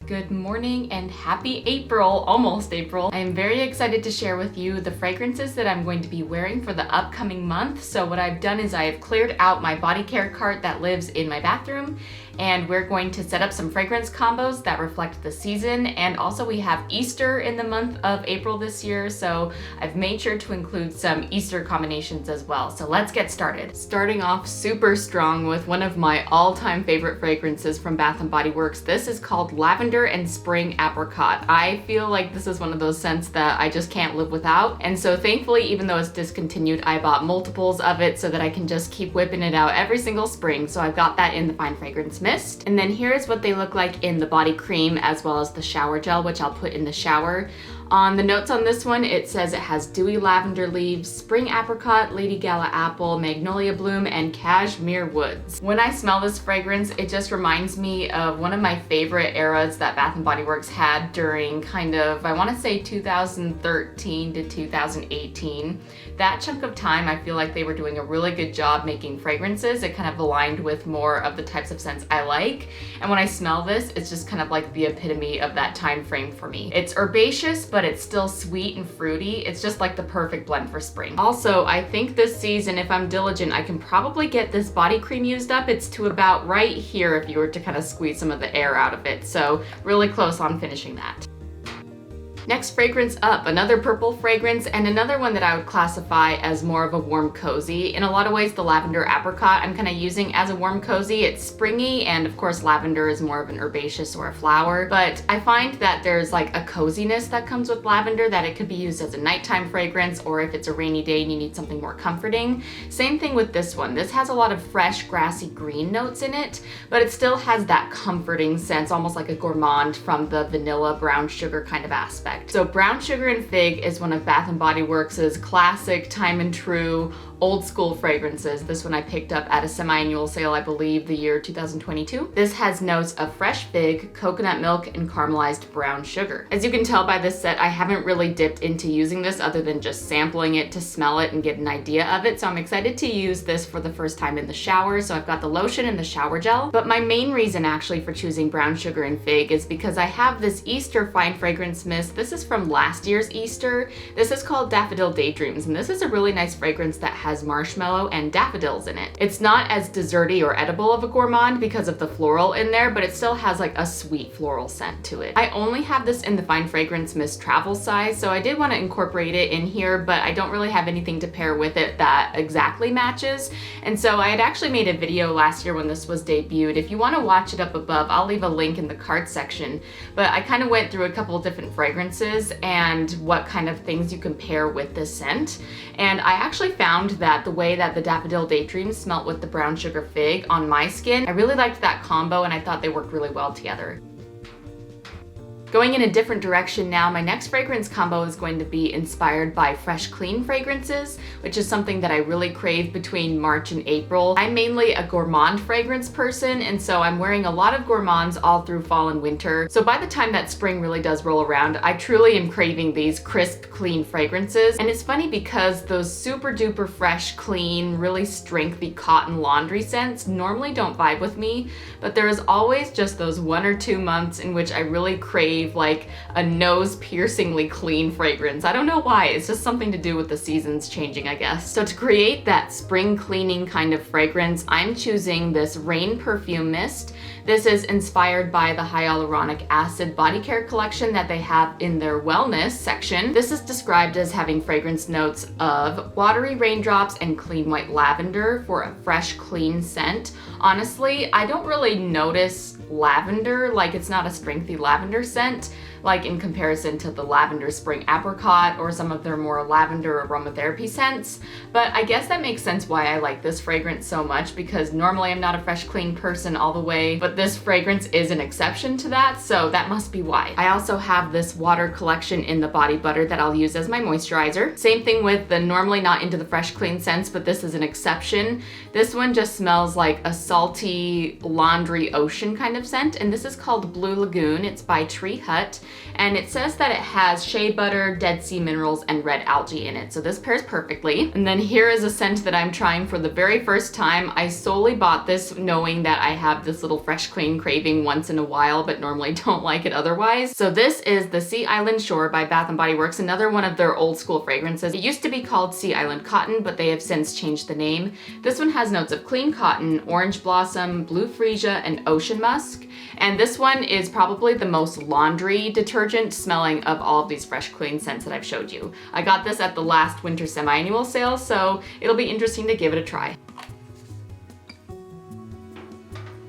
Good morning and happy April, almost April. I am very excited to share with you the fragrances that I'm going to be wearing for the upcoming month. So what I've done is I have cleared out my body care cart that lives in my bathroom, and we're going to set up some fragrance combos that reflect the season. And also we have Easter in the month of April this year, so I've made sure to include some Easter combinations as well. So let's get started. Starting off super strong with one of my all-time favorite fragrances from Bath & Body Works. This is called Lavender and Spring Apricot. I feel like this is one of those scents that I just can't live without. And so thankfully, even though it's discontinued, I bought multiples of it so that I can just keep whipping it out every single spring. So I've got that in the Fine Fragrance Mist. And then here's what they look like in the body cream as well as the shower gel, which I'll put in the shower. On the notes on this one, it says it has dewy lavender leaves, spring apricot, lady gala apple, magnolia bloom, and cashmere woods. When I smell this fragrance, it just reminds me of one of my favorite eras that Bath & Body Works had during kind of, I want to say 2013 to 2018. That chunk of time, I feel like they were doing a really good job making fragrances. It kind of aligned with more of the types of scents I like. And when I smell this, it's just kind of like the epitome of that time frame for me. It's herbaceous, but it's still sweet and fruity. It's just like the perfect blend for spring. Also, I think this season, if I'm diligent, I can probably get this body cream used up. It's to about right here if you were to kind of squeeze some of the air out of it. So really close on finishing that. Next fragrance up, another purple fragrance, and another one that I would classify as more of a warm cozy. In a lot of ways, the Lavender Apricot I'm kind of using as a warm cozy. It's springy, and of course lavender is more of an herbaceous or a flower, but I find that there's like a coziness that comes with lavender that it could be used as a nighttime fragrance, or if it's a rainy day and you need something more comforting. Same thing with this one. This has a lot of fresh grassy green notes in it, but it still has that comforting sense, almost like a gourmand from the vanilla brown sugar kind of aspect. So Brown Sugar and Fig is one of Bath & Body Works' classic, time and true, old school fragrances. This one I picked up at a semi-annual sale, I believe the year 2022. This has notes of fresh fig, coconut milk, and caramelized brown sugar. As you can tell by this set, I haven't really dipped into using this other than just sampling it to smell it and get an idea of it. So I'm excited to use this for the first time in the shower. So I've got the lotion and the shower gel. But my main reason actually for choosing Brown Sugar and Fig is because I have this Easter Fine Fragrance Mist. This is from last year's Easter. This is called Daffodil Daydreams, and this is a really nice fragrance that has marshmallow and daffodils in it. It's not as desserty or edible of a gourmand because of the floral in there, but it still has like a sweet floral scent to it. I only have this in the Fine Fragrance Mist travel size, so I did want to incorporate it in here, but I don't really have anything to pair with it that exactly matches. And so I had actually made a video last year when this was debuted. If you want to watch it up above, I'll leave a link in the card section. But I kind of went through a couple of different fragrances and what kind of things you can pair with this scent. And I actually found that the way that the Daffodil Daydreams smelt with the Brown Sugar Fig on my skin, I really liked that combo and I thought they worked really well together. Going in a different direction now, my next fragrance combo is going to be inspired by fresh, clean fragrances, which is something that I really crave between March and April. I'm mainly a gourmand fragrance person, and so I'm wearing a lot of gourmands all through fall and winter. So by the time that spring really does roll around, I truly am craving these crisp, clean fragrances. And it's funny because those super duper fresh, clean, really strengthy cotton laundry scents normally don't vibe with me, but there is always just those 1 or 2 months in which I really crave like a nose piercingly clean fragrance. I don't know why, it's just something to do with the seasons changing, I guess. So to create that spring cleaning kind of fragrance, I'm choosing this Rain Perfume Mist. This is inspired by the hyaluronic acid body care collection that they have in their wellness section. This is described as having fragrance notes of watery raindrops and clean white lavender for a fresh, clean scent. Honestly, I don't really notice lavender, like it's not a strengthy lavender scent, like in comparison to the Lavender Spring Apricot or some of their more lavender aromatherapy scents. But I guess that makes sense why I like this fragrance so much, because normally I'm not a fresh, clean person all the way, but this fragrance is an exception to that, so that must be why. I also have this water collection in the body butter that I'll use as my moisturizer. Same thing with the normally not into the fresh, clean scents, but this is an exception. This one just smells like a salty laundry ocean kind kind of scent, and this is called Blue Lagoon. It's by Tree Hut, and it says that it has shea butter, Dead Sea minerals, and red algae in it, so this pairs perfectly. And then here is a scent that I'm trying for the very first time. I solely bought this knowing that I have this little fresh clean craving once in a while, but normally don't like it otherwise. So this is the Sea Island Shore by Bath & Body Works, another one of their old school fragrances. It used to be called Sea Island Cotton, but they have since changed the name. This one has notes of clean cotton, orange blossom, blue freesia, and ocean musk. And this one is probably the most laundry detergent smelling of all of these fresh clean scents that I've showed you. I got this at the last winter semi-annual sale, so it'll be interesting to give it a try.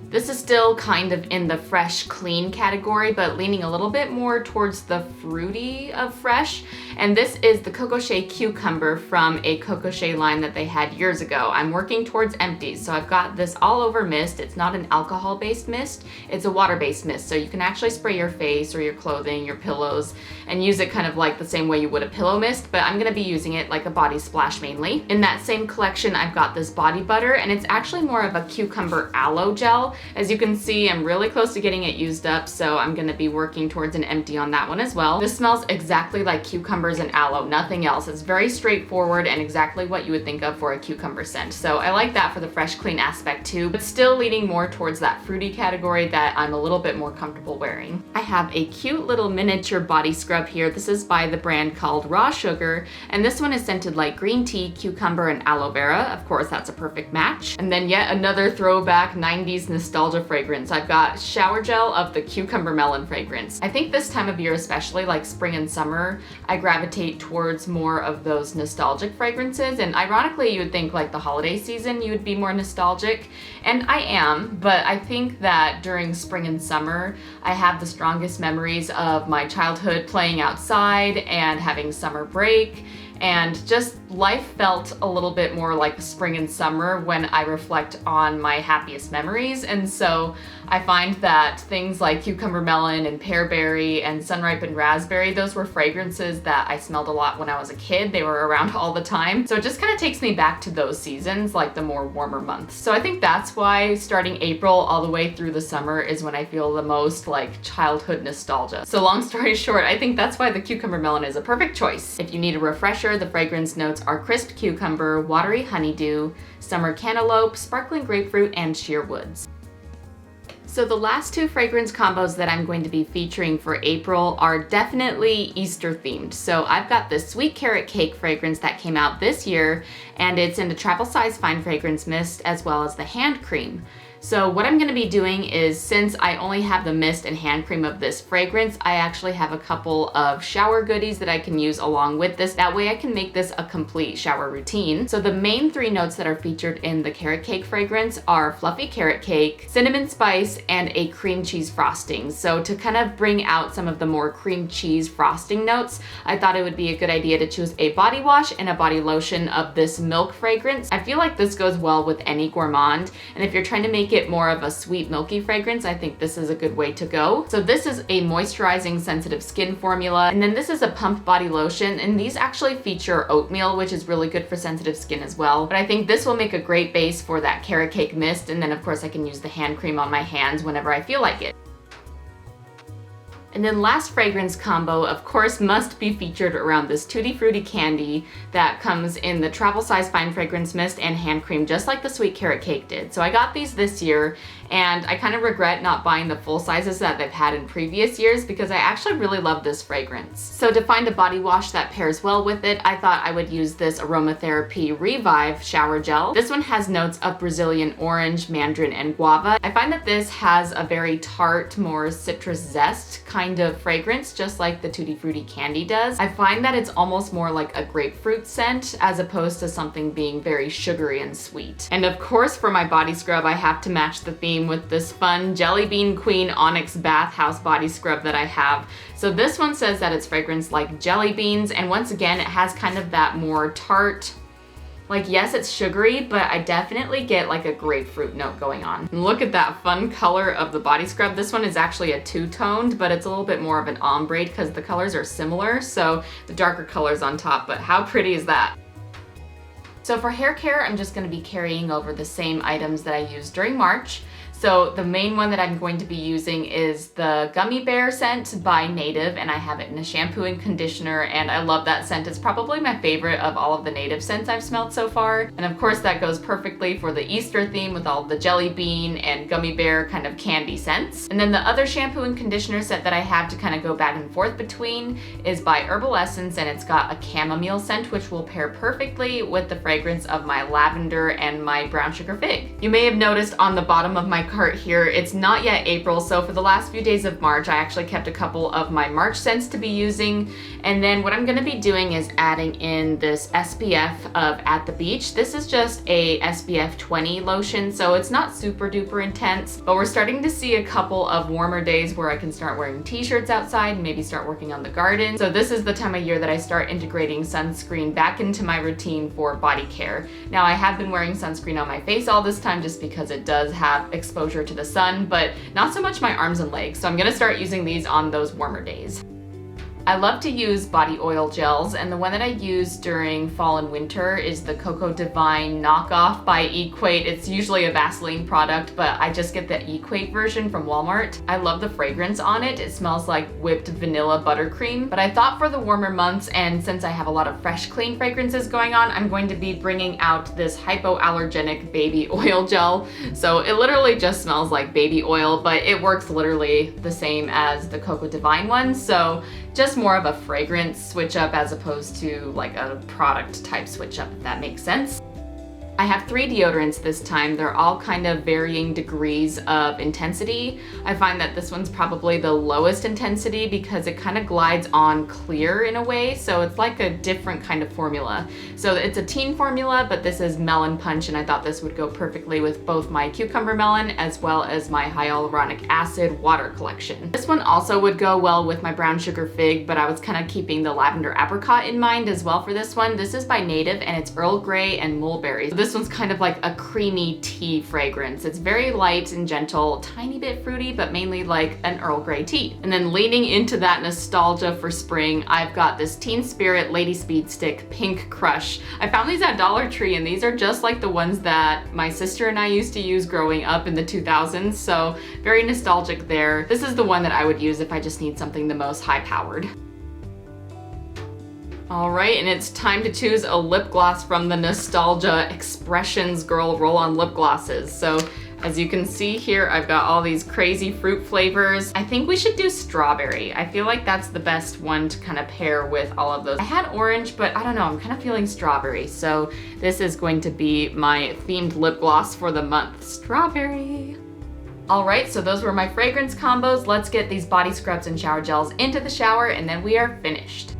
This is still kind of in the fresh, clean category, but leaning a little bit more towards the fruity of fresh. And this is the Coco Shea Cucumber from a Coco Shea line that they had years ago. I'm working towards empties, so I've got this all over mist. It's not an alcohol-based mist, it's a water-based mist. So you can actually spray your face or your clothing, your pillows, and use it kind of like the same way you would a pillow mist, but I'm gonna be using it like a body splash mainly. In that same collection, I've got this body butter, and it's actually more of a cucumber aloe gel. As you can see, I'm really close to getting it used up, so I'm gonna be working towards an empty on that one as well. This smells exactly like cucumbers and aloe, nothing else. It's very straightforward and exactly what you would think of for a cucumber scent. So I like that for the fresh, clean aspect too, but still leaning more towards that fruity category that I'm a little bit more comfortable wearing. I have a cute little miniature body scrub here. This is by the brand called Raw Sugar, and this one is scented like green tea, cucumber, and aloe vera. Of course, that's a perfect match. And then yet another throwback 90s nostalgia fragrance. I've got shower gel of the cucumber melon fragrance. I think this time of year, especially like spring and summer, I gravitate towards more of those nostalgic fragrances. And ironically, you would think like the holiday season, you would be more nostalgic. And I am, but I think that during spring and summer, I have the strongest memories of my childhood playing outside and having summer break. And just life felt a little bit more like spring and summer when I reflect on my happiest memories. And so I find that things like cucumber melon and pearberry and sun-ripened raspberry, those were fragrances that I smelled a lot when I was a kid. They were around all the time. So it just kind of takes me back to those seasons, like the more warmer months. So I think that's why starting April all the way through the summer is when I feel the most like childhood nostalgia. So long story short, I think that's why the cucumber melon is a perfect choice. If you need a refresher, the fragrance notes are crisp cucumber, watery honeydew, summer cantaloupe, sparkling grapefruit, and sheer woods. So the last two fragrance combos that I'm going to be featuring for April are definitely Easter themed. So I've got this sweet carrot cake fragrance that came out this year, and it's in the travel size fine fragrance mist as well as the hand cream. So what I'm going to be doing is, since I only have the mist and hand cream of this fragrance, I actually have a couple of shower goodies that I can use along with this. That way I can make this a complete shower routine. So the main three notes that are featured in the carrot cake fragrance are fluffy carrot cake, cinnamon spice, and a cream cheese frosting. So to kind of bring out some of the more cream cheese frosting notes, I thought it would be a good idea to choose a body wash and a body lotion of this milk fragrance. I feel like this goes well with any gourmand, and if you're trying to make it more of a sweet milky fragrance, I think this is a good way to go. So this is a moisturizing sensitive skin formula, and then this is a pump body lotion, and these actually feature oatmeal, which is really good for sensitive skin as well. But I think this will make a great base for that carrot cake mist, and then of course I can use the hand cream on my hands whenever I feel like it. And then last fragrance combo, of course, must be featured around this Tutti Frutti candy that comes in the travel size fine fragrance mist and hand cream, just like the sweet carrot cake did. So I got these this year, and I kind of regret not buying the full sizes that they've had in previous years because I actually really love this fragrance. So to find a body wash that pairs well with it, I thought I would use this Aromatherapy Revive shower gel. This one has notes of Brazilian orange, mandarin, and guava. I find that this has a very tart, more citrus zest kind of fragrance, just like the Tutti Frutti candy does. I find that it's almost more like a grapefruit scent as opposed to something being very sugary and sweet. And of course, for my body scrub, I have to match the theme with this fun Jelly Bean Queen Onyx Bathhouse body scrub that I have. So this one says that it's fragranced like jelly beans, and once again, it has kind of that more tart, like, yes, it's sugary, but I definitely get like a grapefruit note going on. And look at that fun color of the body scrub. This one is actually a two-toned, but it's a little bit more of an ombre because the colors are similar, so the darker color's on top, but how pretty is that? So for hair care, I'm just gonna be carrying over the same items that I used during March. So So the main one that I'm going to be using is the Gummy Bear scent by Native, and I have it in a shampoo and conditioner, and I love that scent. It's probably my favorite of all of the Native scents I've smelled so far. And of course that goes perfectly for the Easter theme with all the jelly bean and gummy bear kind of candy scents. And then the other shampoo and conditioner set that I have to kind of go back and forth between is by Herbal Essence, and it's got a chamomile scent which will pair perfectly with the fragrance of my lavender and my brown sugar fig. You may have noticed on the bottom of my cart here, it's not yet April, so for the last few days of March, I actually kept a couple of my March scents to be using. And then what I'm gonna be doing is adding in this SPF of At the Beach. This is just a SPF 20 lotion, so it's not super duper intense, but we're starting to see a couple of warmer days where I can start wearing t-shirts outside and maybe start working on the garden. So this is the time of year that I start integrating sunscreen back into my routine for body care. Now I have been wearing sunscreen on my face all this time just because it does have exposure to the sun, but not so much my arms and legs. So I'm gonna start using these on those warmer days. I love to use body oil gels, and the one that I use during fall and winter is the Coco Divine knockoff by Equate. It's usually a Vaseline product, but I just get the Equate version from Walmart. I love the fragrance on it. It smells like whipped vanilla buttercream, but I thought for the warmer months, and since I have a lot of fresh, clean fragrances going on, I'm going to be bringing out this hypoallergenic baby oil gel. So it literally just smells like baby oil, but it works literally the same as the Coco Divine one. So just more of a fragrance switch up as opposed to like a product type switch up, if that makes sense. I have 3 deodorants this time. They're all kind of varying degrees of intensity. I find that this one's probably the lowest intensity because it kind of glides on clear in a way, so it's like a different kind of formula. So it's a teen formula, but this is melon punch, and I thought this would go perfectly with both my cucumber melon as well as my hyaluronic acid water collection. This one also would go well with my brown sugar fig, but I was kind of keeping the lavender apricot in mind as well for this one. This is by Native, and it's Earl Grey and mulberry. This one's kind of like a creamy tea fragrance. It's very light and gentle, tiny bit fruity, but mainly like an Earl Grey tea. And then leaning into that nostalgia for spring, I've got this Teen Spirit Lady Speed Stick Pink Crush. I found these at Dollar Tree, and these are just like the ones that my sister and I used to use growing up in the 2000s, so very nostalgic there. This is the one that I would use if I just need something the most high-powered. All right, and it's time to choose a lip gloss from the Nostalgia Expressions Girl Roll-On Lip Glosses. So as you can see here, I've got all these crazy fruit flavors. I think we should do strawberry. I feel like that's the best one to kind of pair with all of those. I had orange, but I don't know, I'm kind of feeling strawberry. So this is going to be my themed lip gloss for the month, strawberry. All right, so those were my fragrance combos. Let's get these body scrubs and shower gels into the shower, and then we are finished.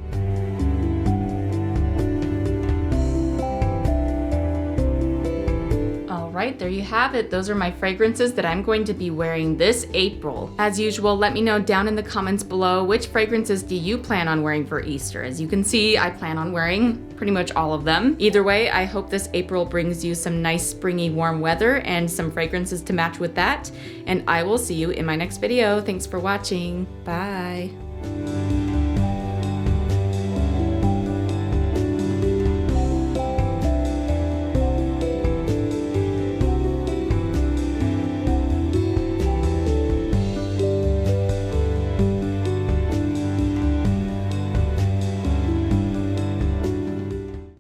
Right, there you have it. Those are my fragrances that I'm going to be wearing this April. As usual, let me know down in the comments below which fragrances do you plan on wearing for Easter. As you can see, I plan on wearing pretty much all of them. Either way, I hope this April brings you some nice springy warm weather and some fragrances to match with that. And I will see you in my next video. Thanks for watching. Bye.